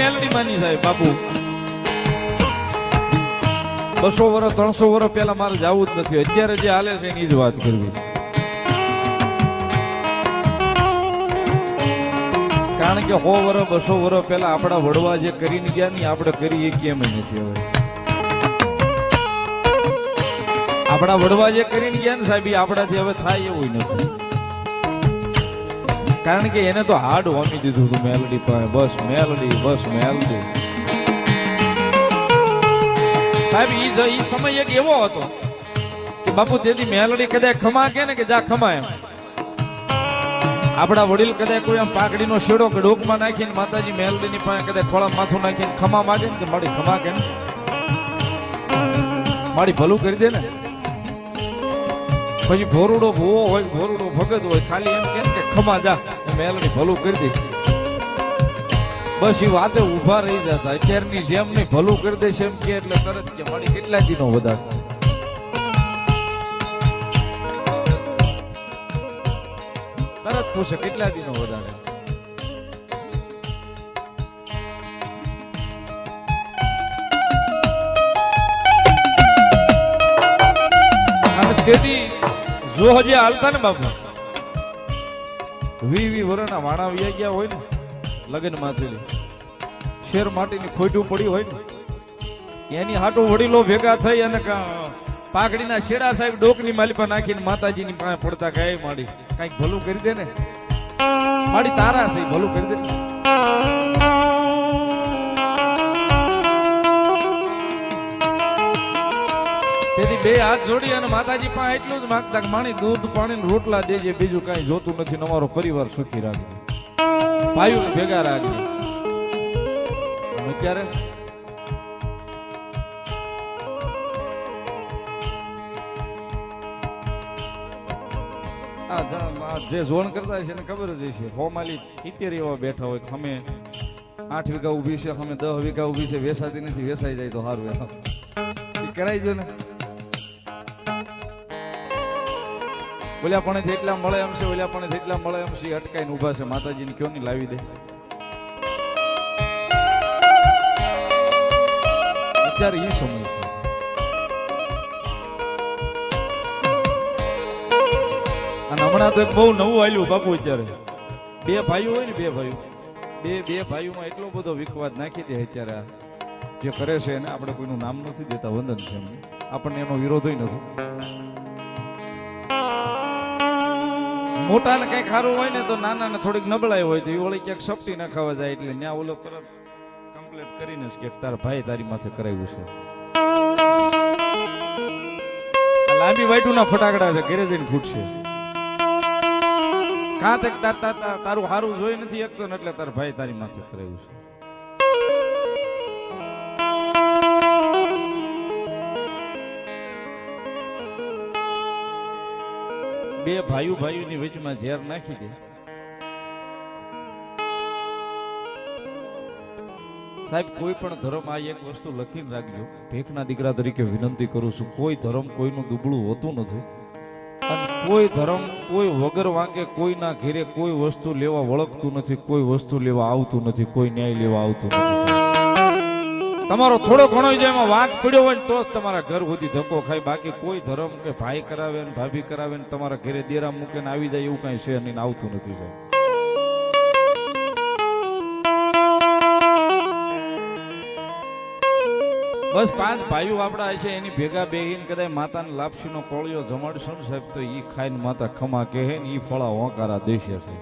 મેલડી માની સાહેબ બાપુ 200 વર્ષ 300 વર્ષ પહેલા મારે જવું જ નથી, અત્યારે જે હાલે છે એની જ વાત કરવી. કારણ કે 100 વર્ષ 200 વર્ષ પહેલા આપણા વડવા જે કરીને ગયા ને આપણે કરીએ કેમ નથી. હવે આપણા વડવા જે કરીને ગયા ને સાહેબ આપણાથી હવે થાય એવું નથી. કારણ કે એને તો હાડ હોમી દીધું હતું મેલડી પાસે. બસ મેલડી સાહેબ ઈ સમય એક એવો હતો કે બાપુ તેથી મેલડી કદાચ ખમા કે ને કે જા ખમા એમ. આપણા વડીલ કદાચ કોઈ આમ પાકડીનો શેડો કે ડોકમાં નાખીને માતાજી મેલડીની પાસે કદાચ ખોળા માથું નાખીને ખમા માગે ને કે મારી ખમા કે મારી ભલું કરી દે ને. પછી ભોરુડો ભૂવો હોય ભોરુડો ભગત હોય ખાલી એમ કે ખમા જા મેલડી ભલું કરી દે. બસ એ વાતે ઉભા રહી જતા. અત્યારની જેમ નહીં ભલું કરી દે એમ કે એટલે તરત કે મારી કેટલા દીનો વધારે. તરત પૂછે કેટલા દીનો વધારે. તેથી જો હજી હાલતા ને બાપુ 20 વર્ષના વાણા વ્યા ગયા હોય ને લગ્ન માંથી શેર માટીની ખોટું પડી હોય ને એની હાટું વડીલો ભેગા થઈ અને પાઘડીના શેડા સાહેબ ડોકની માલી પર નાખીને માતાજીની પાસે પડતા ગાય માડી કઈક ભલું કરી દે ને માડી તારા છે ભલું કરી દે. તેથી બે હાથ જોડી અને માતાજી પાસે એટલું જ માંગતા કે માણી દૂધ પાણી રોટલા દેજે, બીજું કઈ જોતું નથી, અમારો પરિવાર સુખી રાખજે, ભાઈઓ ભેગા રાખજે. અત્યારે જે ઝોન કરતા છે એને ખબર જ છે. હોમાલી 70 એવા બેઠા હોય, અમે 8 વીઘા ઉભી છે, અમે 10 વીઘા ઉભી છે, વેસાતી નથી, વેસાઈ જાય તો સારું કરાઈ દો ને. ઓલ્યા પણ જેટલા મળે એમ છે, ઓલ્યા પણ જેટલા મળે એમ છે, અટકાઈને ઉભા છે. માતાજીને કયો નહીં લાવી દે. અત્યારે ઈ સમય છે. અને હમણાં તો એક બહુ નવું આવેલું બાપુ. અત્યારે બે ભાઈઓ હોય ને, બે ભાઈઓમાં એટલો બધો વિખવાદ નાખી દે. અત્યારે જે કરે છે એને આપણે કોઈનું નામ નથી દેતા, વંદન છે એમને, આપણને એનો વિરોધ નથી. મોટા ને કઈ ખારું હોય ને તો નાના ને થોડીક નબળાઈ હોય તો એ ઓળી ક્યાંક સપટી ના ખાવા જાય એટલે ત્યાં ઓલો તરત કમ્પ્લીટ કરીને જ કે તારા ભાઈ તારી માથે કરાવ્યું છે. લાંબી વાઈટું ના ફટાકડા છે, ઘરે જઈને ફૂટશે. કાં તક તારું હારું જોઈ નથી એકતો ને એટલે તારા ભાઈ તારી માથે કરાવ્યું છે. બે ભાઈઓની વચમાં ઝેર નાખી દે. સાહેબ કોઈ પણ ધર્મ આ એક વસ્તુ લખીને રાખજો, ભેખના દીકરા તરીકે વિનંતી કરું છું, કોઈ ધર્મ કોઈનું દુબળું હોતું નથી. અને કોઈ ધર્મ કોઈ વગર વાંકે કોઈના ઘેરે કોઈ વસ્તુ લેવા વળગતું નથી, કોઈ વસ્તુ લેવા આવતું નથી, કોઈ ન્યાય લેવા આવતું નથી. તમારો થોડો ઘણો જો એમાં વાંક પડ્યો હોય ને તો જ તમારા ઘર સુધી ધક્કો ખાય. બાકી કોઈ ધર્મ કે ભાઈ કરાવે ને ભાભી કરાવે ને તમારા ઘરે દેરા મૂકે ને આવી જાય એવું કઈ છે નહીં, આવતું નથી સાહેબ. બસ 5 ભાઈઓ આપડા હશે એની ભેગા બેહીને કદાચ માતાને લાપસીનો કોળિયો જમાડશો ને સાહેબ તો ઈ ખાઈને માતા ખમા કહે ને ઈ ફળા હોંકારા દેશે છે.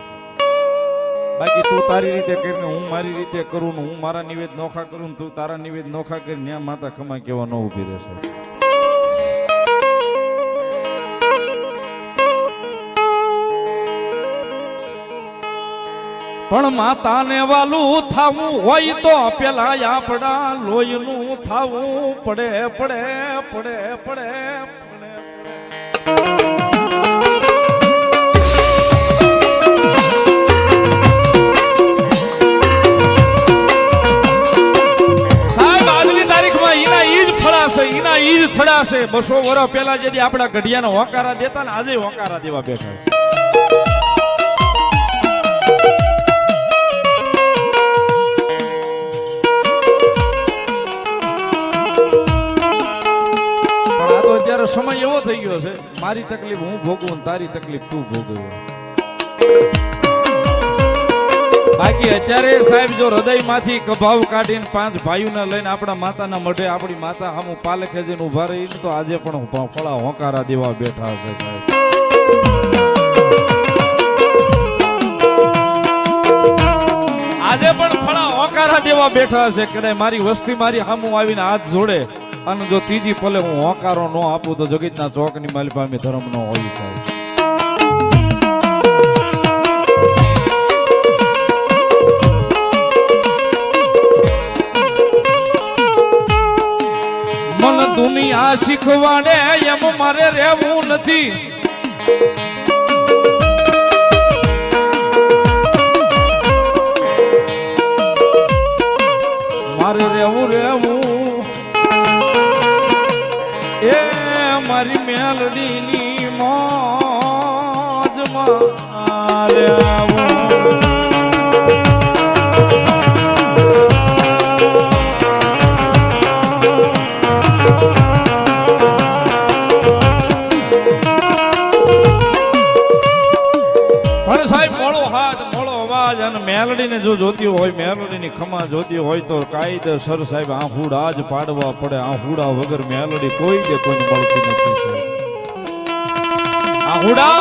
બાકી તું તારી રીતે કરીને હું મારી રીતે કરું ને હું મારા નિવેદ નોખા કરું ને તું તારા નિવેદ નોખા કરીને ત્યાં માતા ખમા કેવા ન ઉભી રહેશે. પણ માતાને વાલું થાવું હોય તો પેલા આપડા લોહીનું થાવું પડે પડે પડે પડે. એના ઈજ થડાશે. 200 વર્ષ પહેલા જેથી આપડા ઘડિયાના હોકારા દેતા ને આજે હોકારા દેવા બેઠા. ગયો છે, મારી તકલીફ હું ભોગવું ને તારી તકલીફ તું ભોગવ. બાકી અત્યારે સાહેબ જો હૃદયમાંથી કભાવ કાઢીને 5 ભાઈઓને લઈને આપણા માતાના મઢે આપણી માતા સામુ પાલખે જઈને ઉભા રહીને તો આજે પણ ફળા હોંકારા દેવા બેઠા છે સાહેબ. આજે પણ ફળા હોંકારા દેવા બેઠા છે. કદાચ મારી વસ્તી મારી સામુ આવીને હાથ જોડે અને જો ત્રીજી પલે હું હોંકારો ન આપું તો જગતના ચોકની મારી પાસે ધર્મ ન હોય સાહેબ. મન દુનિયા શીખવાડે એમ મારે રહેવું નથી. મારે રહેવું એ મારી મેલડીની મોજમાં રહેવું. મેલડીને જો જોતી હોય, મેલડીની ખમા જોતી હોય તો કાયદેસર સાહેબ આહુડા જ પાડવા પડે. આહુડા વગર મેલડી કોઈ દે કોઈને મળતી નથી. આહુડા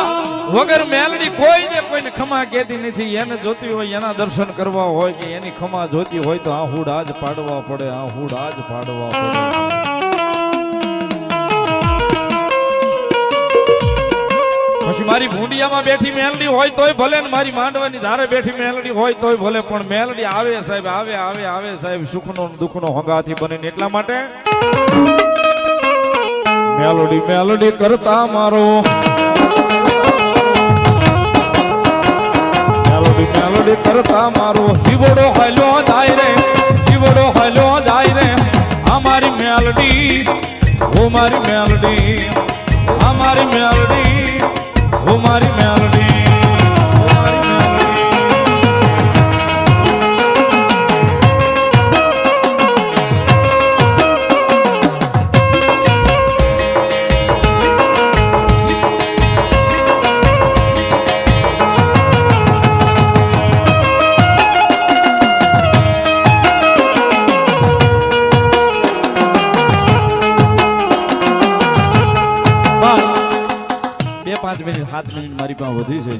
વગર મેલડી કોઈ દે કોઈને ખમા કહેતી નથી. એને જોતી હોય, એના દર્શન કરવા હોય કે એની ખમા જોતી હોય તો આહુડા જ પાડવા પડે. આહુડા જ પાડવા પડે. પછી મારી ભૂંડિયામાં બેઠી મેલડી હોય તોય ભલે ને મારી માંડવાની ધારે બેઠી મેલડી હોય તોય ભલે, પણ મેલડી આવે સાહેબ, આવે આવે આવે સાહેબ, સુખનો દુઃખનો હંગાથી બને. એટલા માટે મેલડી મેલડી કરતા મારો, મેલડી મેલડી કરતા મારો જીવડો હાલ્યો જાય રે, જીવડો હાલ્યો જાય રે. અમારી મેલડી, ઓ મારી મેલડી, અમારી મેલડી, ઓ મારી મેલડી, ઓ મારી મેલડી. બે 5 મિનિટ 7 મિનિટ મારી પાસે વધી છે.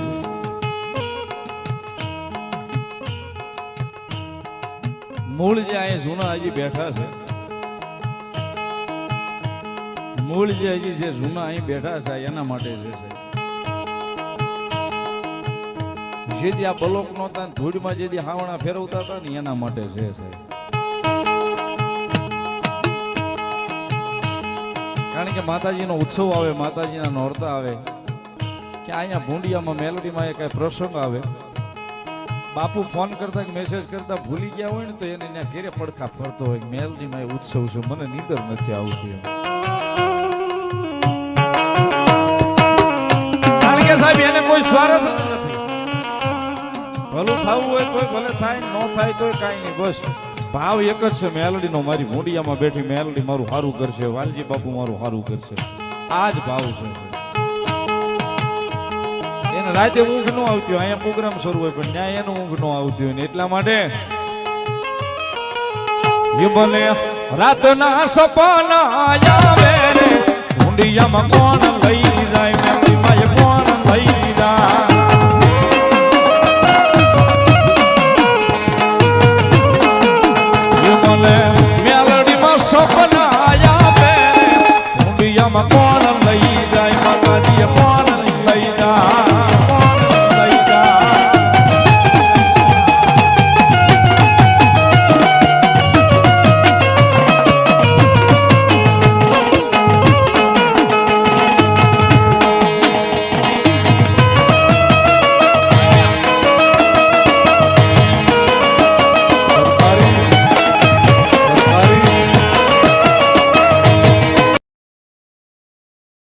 મૂળ જે અહીંયા જૂના હજી બેઠા છે, મૂળ જે હજી જે જૂના અહીં બેઠા છે એના માટે છે. જેથી આ બલોક નહોતા ધૂળમાં જેથી હાવણા ફેરવતા હતા ને એના માટે છે. કારણ કે માતાજીનો ઉત્સવ આવે, માતાજીના નોરતા આવે કે અહીંયા ભૂંડિયામાં મેલડીમાં કઈ પ્રસંગ આવે, બાપુ ફોન કરતા કે મેસેજ કરતા ભૂલી ગયા હોય ને તો એને ત્યાં ઘેરે પડખા ફરતો હોય મેલડીમાં એ ઉત્સવ છે, મને નીંદર નથી આવતી. કારણ કે સાહેબ એને કોઈ સ્વાર્થ નથી. ભલું થવું હોય તો ભલે થાય, ન થાય તો કાંઈ નહીં. બસ ભાવ એક જ છે મેલડીનો. મારી ભૂંડિયામાં બેઠી મેલડી મારું સારું કરશે, વાલજી બાપુ મારું સારું કરશે, આ જ ભાવ છે. એને રાતે ઊંઘ ન આવતી હોય, અહીંયા પ્રોગ્રામ શરૂ હોય પણ ત્યાં એનું ઊંઘ ન આવતી હોય ને એટલા માટે એ બને રાતના સપના આવે રે ભૂંડિયામાં કોણ લઈ